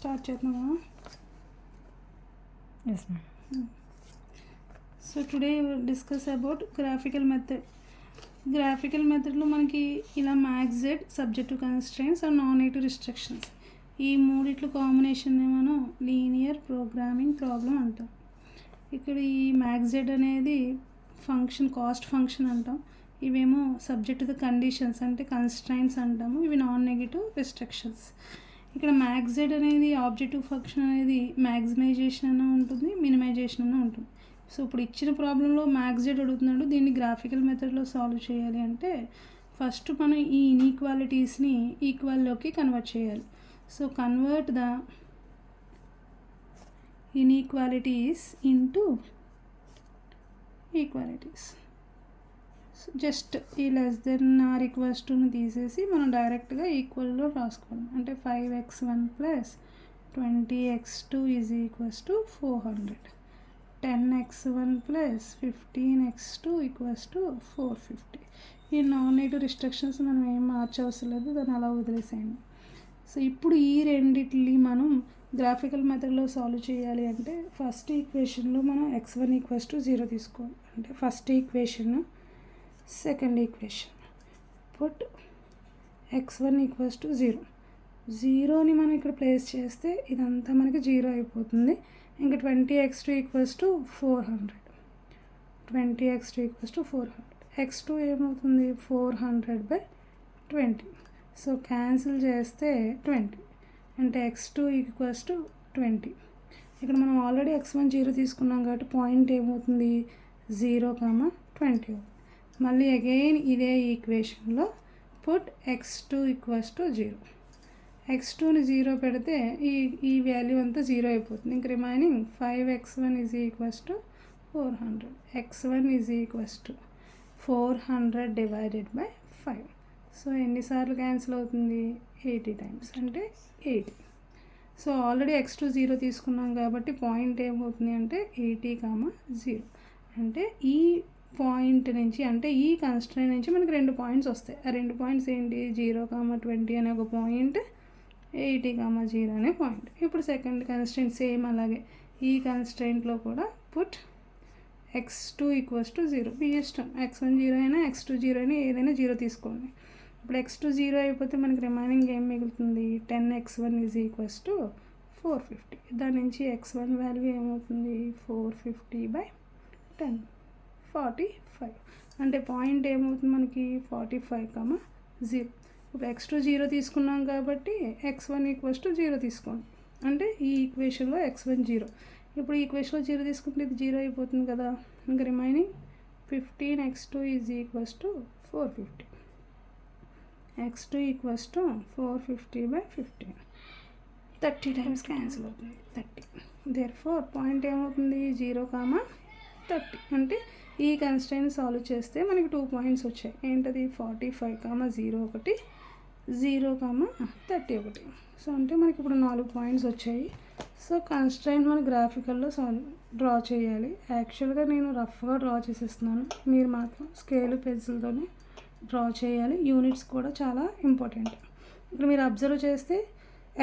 Start చేద్దామా? Yes ma'am. So today discuss about graphical method. Graphical మెథడ్లో మనకి ఇలా max Z, subjective constraints and non negative restrictions, ఈ మూడిట్లో కాంబినేషన్ని మనం లీనియర్ ప్రోగ్రామింగ్ ప్రాబ్లం అంటాం. ఇక్కడ ఈ మ్యాక్స్ జెడ్ అనేది ఫంక్షన్, కాస్ట్ ఫంక్షన్ అంటాం. ఇవేమో సబ్జెక్ట్ టు కండిషన్స్ అంటే కన్స్ట్రైంట్స్ అంటాము. ఇవి నాన్ నెగటివ్ రిస్ట్రిక్షన్స్. ఇక్కడ మ్యాక్స్ జెడ్ అనేది ఆబ్జెక్టివ్ ఫంక్షన్ అనేది మ్యాక్సిమైజేషన్ అన్న ఉంటుంది, మినిమైజేషన్ అన్న ఉంటుంది. సో ఇప్పుడు ఇచ్చిన ప్రాబ్లంలో మ్యాక్స్ జెడ్ అడుగుతున్నాడు. దీన్ని గ్రాఫికల్ మెథడ్లో సాల్వ్ చేయాలి అంటే ఫస్ట్ మనం ఈ ఇన్ఈక్వాలిటీస్ని ఈక్వల్లోకి కన్వర్ట్ చేయాలి. So convert the inequalities into equalities. Just ఈ లెస్ దెన్ ఆర్ ఈక్వల్స్ టుని తీసేసి మనం డైరెక్ట్గా ఈక్వల్లో రాసుకోవడం. అంటే 5x1 plus 20x2 is equals to 400, 10x1 plus 15x2 equals to 450. ఈ నాన్ నెగటివ్ రిస్ట్రిక్షన్స్ మనం ఏం మార్చవసరం లేదు, దాన్ని అలా వదిలేసేయండి. సో ఇప్పుడు ఈ రెండిటిని మనం గ్రాఫికల్ మెథడ్లో సాల్వ్ చేయాలి అంటే ఫస్ట్ ఈక్వేషన్లో మనం x1 ఈక్వల్స్ టు 0 తీసుకోవాలి. అంటే first equation, second equation put x1 equals to 0. 0ని మనం ఇక్కడ ప్లేస్ చేస్తే ఇదంతా మనకి 0 అయిపోతుంది. ఇంకా 20x2 equals to 400, 20x2 equals to 400. x2 ఏమవుతుంది? 400/20. సో క్యాన్సిల్ చేస్తే 20 అంటే x2 ఈక్వల్స్ టు 20. ఇక్కడ మనం ఆల్రెడీ x1 0 తీసుకున్నాం కాబట్టి పాయింట్ ఏమవుతుంది? 0,20. మళ్ళీ అగైన్ ఇదే ఈక్వేషన్లో పుట్ x2 ఈక్వల్స్ టు 0. x2ని 0 పెడితే ఈ వాల్యూ అంతా 0 అయిపోతుంది. ఇంక remaining 5x1 is equals to 400. x1 is equals to 400 divided by 5. So ఎన్నిసార్లు క్యాన్సిల్ అవుతుంది? 80 టైమ్స్ అంటే 80. సో ఆల్రెడీ x2 0 తీసుకున్నాం కాబట్టి పాయింట్ ఏమవుతుంది అంటే 80,0. అంటే ఈ పాయింట్ నుంచి, అంటే ఈ కన్స్ట్రైంట్ నుంచి మనకి 2 పాయింట్స్ వస్తాయి. ఆ 2 పాయింట్స్ ఏంటి? 0,20 అనే ఒక పాయింట్, 80,0 అనే పాయింట్. ఇప్పుడు సెకండ్ కన్స్ట్రైంట్ సేమ్ అలాగే ఈ కన్స్ట్రైంట్లో కూడా పుట్ x2 ఈక్వల్స్ టు 0. మీ ఇష్టం, x1 0 అయినా x2 0 అయినా ఏదైనా 0 తీసుకోండి. ఇప్పుడు x2 0 అయిపోతే మనకి రిమైనింగ్ ఏం మిగులుతుంది? 10x1 is equals to 450. దాని నుంచి x1 వాల్యూ ఏమవుతుంది? 450/10, 45. అంటే పాయింట్ ఏమవుతుంది మనకి? 45,0. ఇప్పుడు x2 0 తీసుకున్నాం కాబట్టి x1 ఈక్వల్స్ టు 0 తీసుకోండి. అంటే ఈ ఈక్వేషన్లో x1 0. ఇప్పుడు ఈక్వేషన్లో 0 తీసుకుంటే ఇది 0 అయిపోతుంది కదా. ఇంకా remaining 15x2 is equals to 450. x2 equals to 450/15. 30 times cancel అవుతుంది, 30. దేర్ఫోర్ పాయింట్ ఏమవుతుంది? 0,30. అంటే ఈ కన్స్ట్రైంట్ సాల్వ్ చేస్తే మనకి 2 పాయింట్స్ వచ్చాయి. ఏంటది? 45,0 ఒకటి, 0,30 ఒకటి. సో అంటే మనకి ఇప్పుడు 4 పాయింట్స్ వచ్చాయి. సో కన్స్ట్రైంట్ మన గ్రాఫికల్లో డ్రా చేయాలి. యాక్చువల్గా నేను రఫ్గా డ్రా చేసేస్తున్నాను, మీరు మాత్రం స్కేల్ పెన్సిల్తోనే డ్రా చేయాలి. యూనిట్స్ కూడా చాలా ఇంపార్టెంట్. ఇక్కడ మీరు అబ్జర్వ్ చేస్తే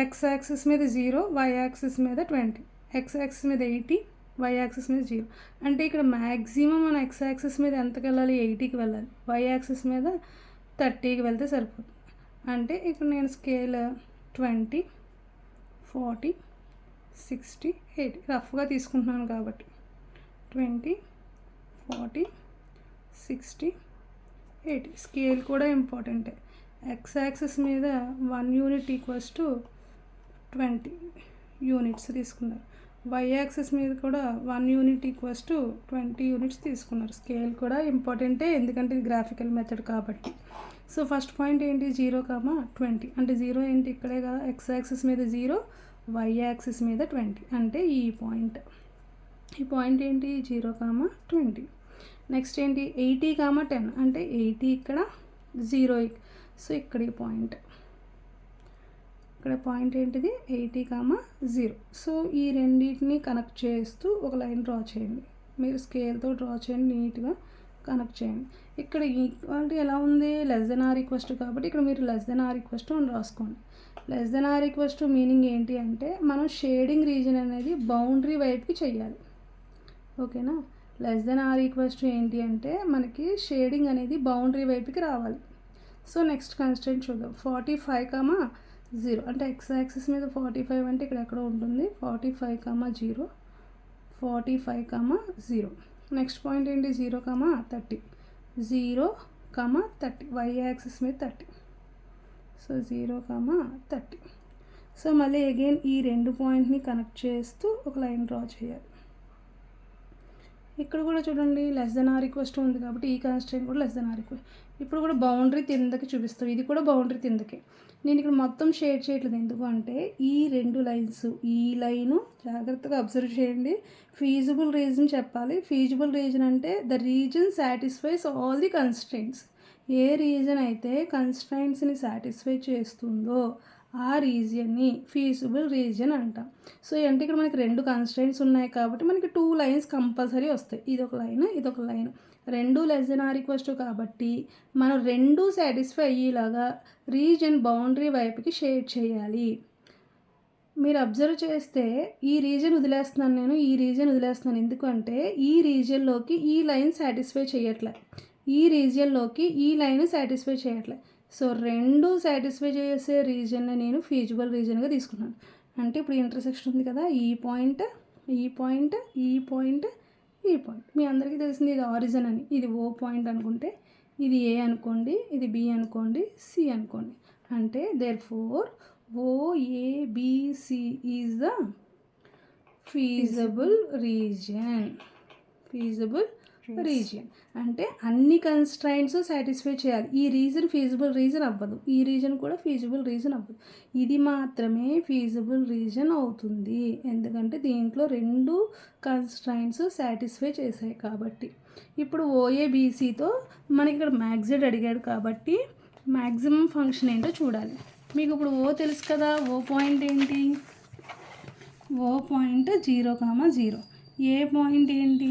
x యాక్సిస్ మీద 0, y యాక్సిస్ మీద 20, x యాక్సిస్ మీద 80, y యాక్సిస్ మీద 0. అంటే ఇక్కడ మ్యాక్సిమం మన x యాక్సిస్ మీద ఎంతకి వెళ్ళాలి? 80కి వెళ్ళాలి. y యాక్సిస్ మీద 30కి వెళ్తే సరిపోతుంది. అంటే ఇక్కడ నేను స్కేల్ 20, 40, 60, 80 రఫ్గా తీసుకుంటున్నాను కాబట్టి 20, 40, 60, 80. స్కేల్ కూడా ఇంపార్టెంటే. x యాక్సిస్ మీద 1 యూనిట్ ఈక్వల్స్ టు 20 యూనిట్స్ తీసుకున్నారు. y యాక్సిస్ మీద కూడా 1 యూనిట్ ఈక్వల్స్ టు 20 యూనిట్స్ తీసుకున్నారు. స్కేల్ కూడా ఇంపార్టెంటే, ఎందుకంటే ఇది గ్రాఫికల్ మెథడ్ కాబట్టి. సో ఫస్ట్ పాయింట్ ఏంటి? 0,20. అంటే 0 ఏంటి? ఇక్కడే కదా. x యాక్సిస్ మీద 0, y యాక్సిస్ మీద 20. అంటే ఈ పాయింట్ ఏంటి? 0,20. నెక్స్ట్ ఏంటి? 80,10. అంటే 80 ఇక్కడ, 0. సో ఇక్కడ ఈ పాయింట్, ఇక్కడ పాయింట్ ఏంటిది? 80,0. సో ఈ రెండింటిని కనెక్ట్ చేస్తూ ఒక లైన్ డ్రా చేయండి. మీరు స్కేల్తో డ్రా చేయండి, నీట్గా కనెక్ట్ చేయండి. ఇక్కడ ఈక్వాలిటీ ఎలా ఉంది, less than or equals to, కాబట్టి ఇక్కడ మీరు less than or equals to అని రాసుకోండి. Less than or equals to meaning ఏంటి అంటే మనం షేడింగ్ రీజన్ అనేది బౌండరీ వైపుకి చేయాలి. ఓకేనా, less than or equals to ఏంటి అంటే మనకి షేడింగ్ అనేది బౌండరీ వైపుకి రావాలి. సో నెక్స్ట్ కన్స్ట్రెంట్ చూద్దాం. 45, 0 అంటే ఎక్స్ యాక్సిస్ మీద 45 అంటే ఇక్కడ ఎక్కడో ఉంటుంది. 45, 0, 45, 0. నెక్స్ట్ పాయింట్ ఏంటి, 0, 30, 0, 30, వై యాక్సిస్ మీద 30. సో 0, 30. సో మళ్ళీ అగైన్ ఈ రెండు పాయింట్ని కనెక్ట్ చేస్తూ ఒక లైన్ డ్రా చేయాలి. ఇక్కడ కూడా చూడండి less than or equals to ఉంది కాబట్టి ఈ కన్స్ట్రెంట్ కూడా లెస్ దెన్ ఆర్ ఈక్వల్. ఇప్పుడు కూడా బౌండరీ కిందకి చూపిస్తాం, ఇది కూడా బౌండరీ కిందకి. నేను ఇక్కడ మొత్తం షేడ్ చేయట్లేదు, ఎందుకు అంటే ఈ రెండు లైన్స్, ఈ లైను జాగ్రత్తగా అబ్జర్వ్ చేయండి. ఫీజిబుల్ రీజన్ చెప్పాలి. ఫీజిబుల్ రీజన్ అంటే the reason satisfies all the constraints. A reason అయితే కన్స్ట్రెంట్స్ని సాటిస్ఫై చేస్తుందో ఆ రీజియన్ని ఫీజిబుల్ రీజన్ అంటాం. సో అంటే ఇక్కడ మనకి రెండు కన్స్ట్రెంట్స్ ఉన్నాయి కాబట్టి మనకి 2 లైన్స్ కంపల్సరీ వస్తాయి. ఇదొక లైన్, ఇదొక లైన్, రెండు less than or equals to కాబట్టి మనం రెండు సాటిస్ఫై అయ్యేలాగా రీజన్ బౌండరీ వైపుకి షేడ్ చేయాలి. మీరు అబ్జర్వ్ చేస్తే ఈ రీజన్ వదిలేస్తున్నాను నేను, ఈ రీజన్ వదిలేస్తున్నాను, ఎందుకంటే ఈ రీజియన్లోకి ఈ లైన్ సాటిస్ఫై చేయట్లే, ఈ రీజియన్లోకి ఈ లైన్ సాటిస్ఫై చేయట్లే. సో రెండు సాటిస్ఫై చేసే రీజన్ని నేను ఫీజిబుల్ రీజన్గా తీసుకున్నాను. అంటే ఇప్పుడు ఇంటర్సెక్షన్ ఉంది కదా, ఈ పాయింట్, ఈ పాయింట్, ఈ పాయింట్, ఈ పాయింట్. మీ అందరికీ తెలిసింది ఇది ఆరిజిన్ అని. ఇది ఓ పాయింట్ అనుకుంటే ఇది ఏ అనుకోండి, ఇది బి అనుకోండి, సి అనుకోండి. అంటే therefore OABC is the feasible region. Feasible region అంటే అన్ని కన్స్ట్రైంట్స్ సాటిస్ఫై చేయాలి. ఈ రీజన్ ఫీజిబుల్ రీజన్ అవ్వదు, ఈ రీజన్ కూడా ఫీజిబుల్ రీజన్ అవ్వదు. ఇది మాత్రమే ఫీజిబుల్ రీజన్ అవుతుంది, ఎందుకంటే దీంట్లో రెండు కన్స్ట్రైంట్స్ సాటిస్ఫై చేశాయి కాబట్టి. ఇప్పుడు OABCతో మనకి ఇక్కడ మ్యాక్సిడ్ అడిగాడు కాబట్టి మ్యాక్సిమం ఫంక్షన్ ఏంటో చూడాలి. మీకు ఇప్పుడు ఓ తెలుసు కదా, ఓ పాయింట్ ఏంటి, ఓ పాయింట్ 0, 0. ఏ పాయింట్ ఏంటి,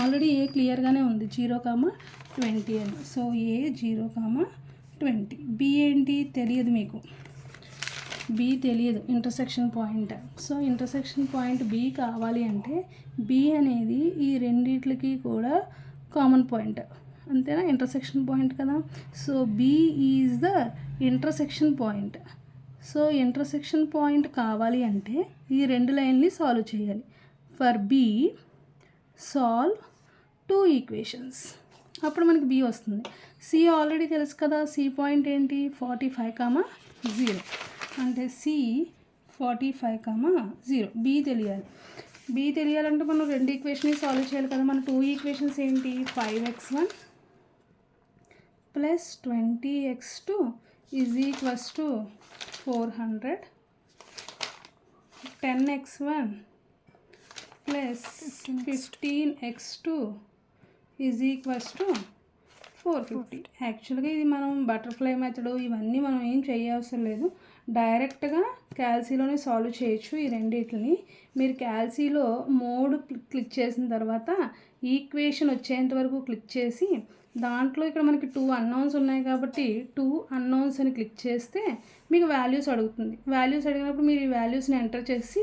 ఆల్రెడీ ఏ క్లియర్గానే ఉంది 0, 20 అని. సో ఏ 0, 20. బి ఏంటి తెలియదు మీకు, బి తెలియదు, intersection point. So intersection point B కావాలి అంటే బి అనేది ఈ రెండిట్లకి కూడా కామన్ పాయింట్, అంతేనా, ఇంటర్సెక్షన్ పాయింట్ కదా. So B is the intersection point. So intersection point కావాలి అంటే ఈ రెండు లైన్ని సాల్వ్ చేయాలి. ఫర్ బి సాల్వ్ 2 ఈక్వేషన్స్, అప్పుడు మనకి బి వస్తుంది. సి ఆల్రెడీ తెలుసు కదా, సి పాయింట్ ఏంటి 45, 0 అంటే సి 45, 0. బి తెలియాలి. బి తెలియాలంటే మనం రెండు ఈక్వేషన్ని సాల్వ్ చేయాలి కదా. మన 2 ఈక్వేషన్స్ ఏంటి, 5x1 plus 20x2 is equals to 400, 10x1 plus 15x2 is equals to 450. యాక్చువల్గా ఇది మనం బటర్ఫ్లై మెథడ్ ఇవన్నీ మనం ఏం చేయవసరం లేదు, డైరెక్ట్గా క్యాల్సీలోనే సాల్వ్ చేయొచ్చు ఈ రెండింటిని. మీరు క్యాల్సీలో మోడ్ క్లిక్ చేసిన తర్వాత ఈక్వేషన్ వచ్చేంత వరకు క్లిక్ చేసి దాంట్లో ఇక్కడ మనకి 2 అన్నౌన్స్ ఉన్నాయి కాబట్టి 2 అన్నౌన్స్ అని క్లిక్ చేస్తే మీకు వాల్యూస్ అడుగుతుంది. వాల్యూస్ అడిగినప్పుడు మీరు ఈ వాల్యూస్ని ఎంటర్ చేసి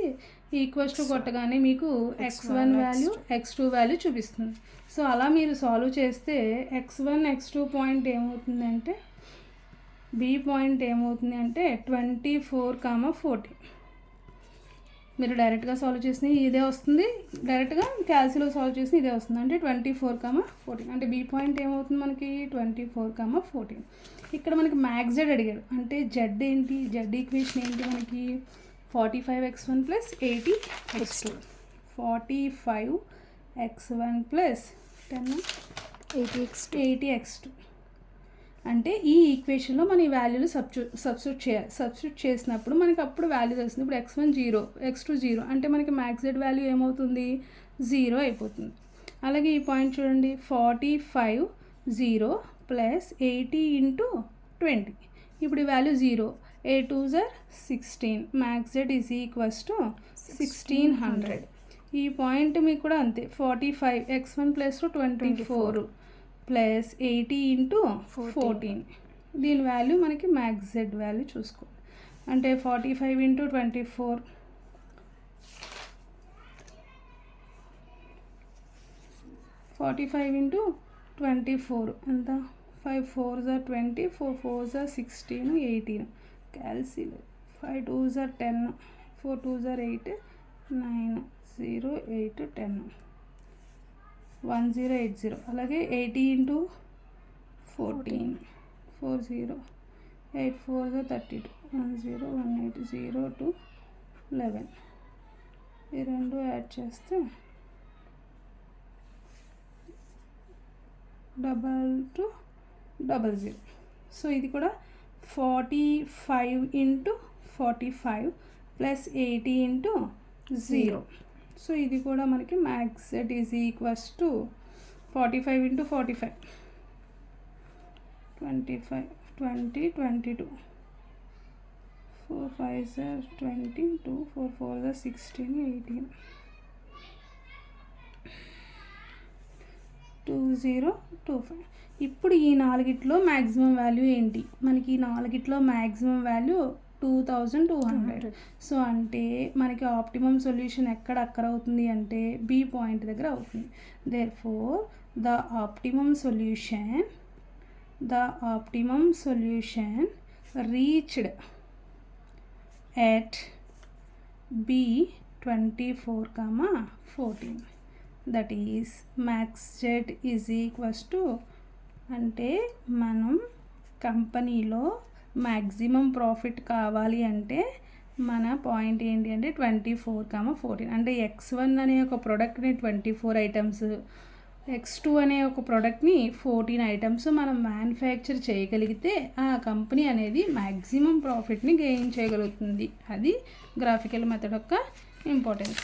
ఈక్వల్స్ టు కొట్టగానే మీకు x1 వాల్యూ, x2 వాల్యూ చూపిస్తుంది. సో అలా మీరు సాల్వ్ చేస్తే x1, x2 పాయింట్ ఏమవుతుంది అంటే, బి పాయింట్ ఏమవుతుంది అంటే 24, 40. మీరు డైరెక్ట్గా సాల్వ్ చేసిన ఇదే వస్తుంది, డైరెక్ట్గా క్యాల్సీలో సాల్వ్ చేసిన ఇదే వస్తుంది, అంటే 24, 14. అంటే బి పాయింట్ ఏమవుతుంది మనకి 24, 14. ఇక్కడ మనకి మ్యాక్సిడ్ అడిగాడు అంటే జెడ్ ఏంటి, జెడ్ ఈక్వేషన్ ఏంటి మనకి 45x1 plus 80x2. 45x1 plus 80x2 అంటే ఈ ఈక్వేషన్లో మన ఈ వాల్యూలు సబ్స్టిట్యూట్ చేయాలి. సబ్స్టిట్యూట్ చేసినప్పుడు మనకి అప్పుడు వాల్యూ వస్తుంది. ఇప్పుడు x1 0, x2 0 అంటే మనకి మ్యాక్సిడ్ వాల్యూ ఏమవుతుంది 0 అయిపోతుంది. అలాగే ఈ పాయింట్ చూడండి 45, 0 ప్లస్ 80 × 20. ఇప్పుడు ఈ వాల్యూ 0, 8 2s are 16, మ్యాక్సిడ్ ఈజ్ ఈక్వల్స్ టు 1600. ఈ పాయింట్ మీకు కూడా అంతే 45 x1 ప్లస్ 24 ప్లస్ 80 ఇంటూ 14. దీని వాల్యూ మనకి మ్యాక్స్ జెడ్ వాల్యూ చూసుకో, అంటే 45 ఇంటూ 24, 45 ఇంటూ 24 ఎంత, 5 4s are 20, 4 4s are 16, 18 క్యాల్సిలేట్, 5 2s are 10, 4 2s are 8, 9 0 8 10 1080. అలాగే 80 ఇంటూ 14, 40 8 4s are 32, 10 18 0 2 11. ఈ రెండు యాడ్ చేస్తే 2200. సో ఇది కూడా 45 ఇంటూ 45 ప్లస్ 80 ఇంటూ 0. సో ఇది కూడా మనకి max Z is equals to 45 into 45 25 20 22, 4 5s are 20, 2 4 4s are 16 18, 2025. ఇప్పుడు ఈ నాలుగిట్లో మ్యాక్సిమం వాల్యూ ఏంటి, మనకి ఈ నాలుగిట్లో మ్యాక్సిమం వాల్యూ 2200. సో అంటే మనకి ఆప్టిమమ్ సొల్యూషన్ ఎక్కడ అక్కడ అవుతుంది అంటే బి పాయింట్ దగ్గర అవుతుంది. Therefore the optimum solution reached at B24, that is max z is equals to, అంటే మనం కంపెనీలో మ్యాక్సిమం ప్రాఫిట్ కావాలి అంటే మన పాయింట్ ఏంటి అంటే 24, 14. అంటే X1 అనే ఒక ప్రోడక్ట్ని 24 ఐటమ్స్, X2 అనే ఒక ప్రోడక్ట్ని 14 ఐటమ్స్ మనం మ్యానుఫ్యాక్చర్ చేయగలిగితే ఆ కంపెనీ అనేది మ్యాక్సిమం ప్రాఫిట్ని గెయిన్ చేయగలుగుతుంది. అది గ్రాఫికల్ మెథడ్ యొక్క ఇంపార్టెన్స్.